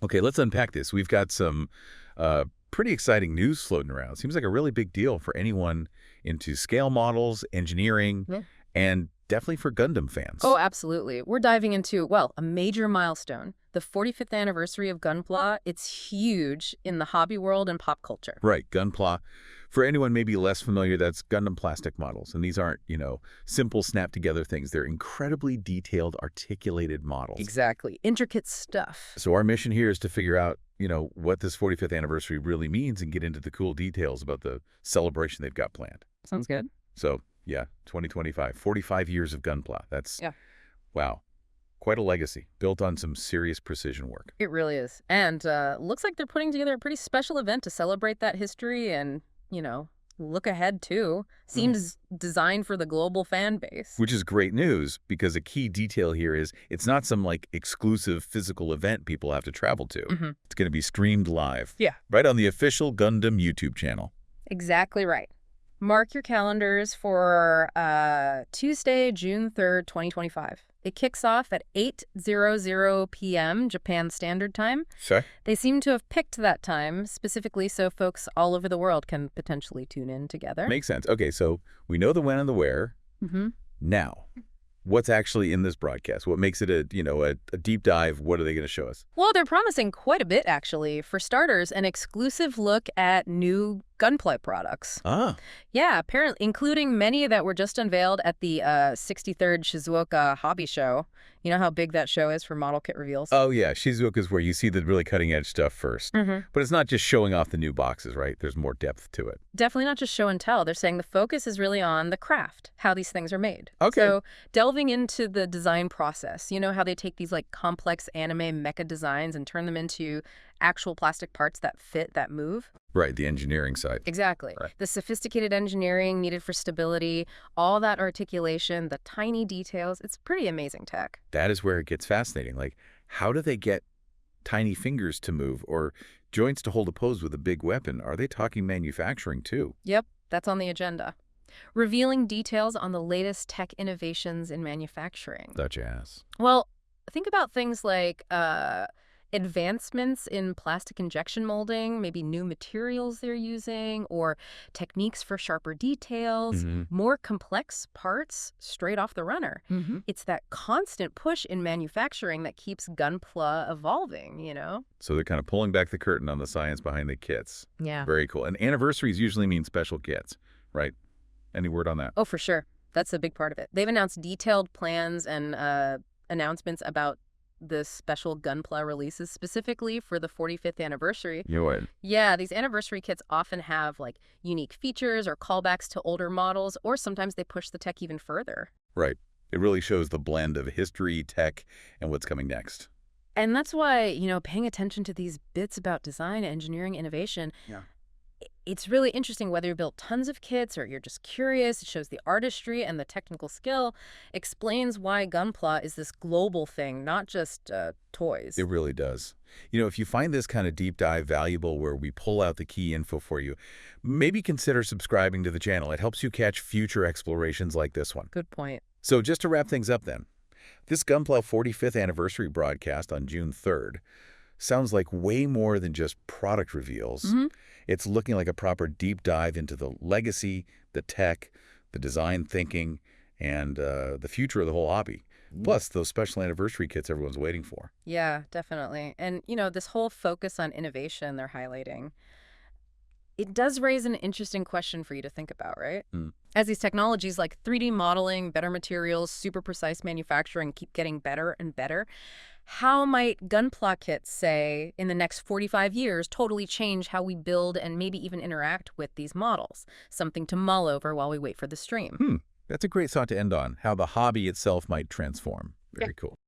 Okay, let's unpack this. We've got some pretty exciting news floating around. Seems like a really big deal for anyone into scale models, engineering, Yeah. and definitely for Gundam fans. Oh, absolutely. We're diving into, well, a major milestone, the 45th anniversary of Gunpla. It's huge in the hobby world and pop culture. Right, Gunpla. For anyone maybe less familiar, that's Gundam Plastic Models. And these aren't, simple snap-together things. They're incredibly detailed, articulated models. Exactly. Intricate stuff. So our mission here is to figure out, what this 45th anniversary really means and get into the cool details about the celebration they've got planned. Sounds good. So, yeah, 2025, 45 years of Gunpla. That's, Yeah. wow, quite a legacy, built on some serious precision work. It really is. And looks like they're putting together a pretty special event to celebrate that history and, look ahead, too. Seems designed for the global fan base. Which is great news, because a key detail here is it's not some, exclusive physical event people have to travel to. It's going to be streamed live. Yeah. Right on the official Gundam YouTube channel. Exactly right. Mark your calendars for Tuesday, June 3rd, 2025. It kicks off at 8:00 p.m. Japan Standard Time. Sure. They seem to have picked that time specifically so folks all over the world can potentially tune in together. Makes sense. Okay, so we know the when and the where. Now, what's actually in this broadcast? What makes it a deep dive? What are they going to show us? Well, they're promising quite a bit, actually. For starters, an exclusive look at new Gunpla products. Ah. Yeah, apparently, including many that were just unveiled at the 63rd Shizuoka Hobby Show. You know how big that show is for model kit reveals? Oh, yeah. Shizuoka is where you see the really cutting-edge stuff first. But it's not just showing off the new boxes, right? There's more depth to it. Definitely not just show and tell. They're saying the focus is really on the craft, how these things are made. Okay. So delving into the design process, you know how they take these complex anime mecha designs and turn them into actual plastic parts that fit, that move? Right, the engineering side. Exactly. Right. The sophisticated engineering needed for stability, all that articulation, the tiny details. It's pretty amazing tech. That is where it gets fascinating. How do they get tiny fingers to move or joints to hold a pose with a big weapon? Are they talking manufacturing too? Yep, that's on the agenda. Revealing details on the latest tech innovations in manufacturing. Such as? Well, think about things like advancements in plastic injection molding, maybe new materials they're using, or techniques for sharper details, more complex parts straight off the runner. It's that constant push in manufacturing that keeps Gunpla evolving, So they're kind of pulling back the curtain on the science behind the kits. Yeah. Very cool. And anniversaries usually mean special kits, right? Any word on that? Oh, for sure. That's a big part of it. They've announced detailed plans and announcements about the special Gunpla releases specifically for the 45th anniversary. You what? Yeah, these anniversary kits often have unique features or callbacks to older models, or sometimes they push the tech even further. Right. It really shows the blend of history, tech, and what's coming next. And that's why, paying attention to these bits about design, engineering, innovation, it's really interesting whether you built tons of kits or you're just curious. It shows the artistry and the technical skill, explains why Gunpla is this global thing, not just toys. It really does. If you find this kind of deep dive valuable where we pull out the key info for you, maybe consider subscribing to the channel. It helps you catch future explorations like this one. Good point. So just to wrap things up then, this Gunpla 45th anniversary broadcast on June 3rd sounds like way more than just product reveals. It's looking like a proper deep dive into the legacy, the tech, the design thinking, and the future of the whole hobby. Plus, those special anniversary kits everyone's waiting for. Yeah, definitely. And, this whole focus on innovation they're highlighting, it does raise an interesting question for you to think about, right? As these technologies like 3D modeling, better materials, super precise manufacturing keep getting better and better, how might Gunpla kits, say, in the next 45 years, totally change how we build and maybe even interact with these models? Something to mull over while we wait for the stream. That's a great thought to end on, how the hobby itself might transform. Very cool.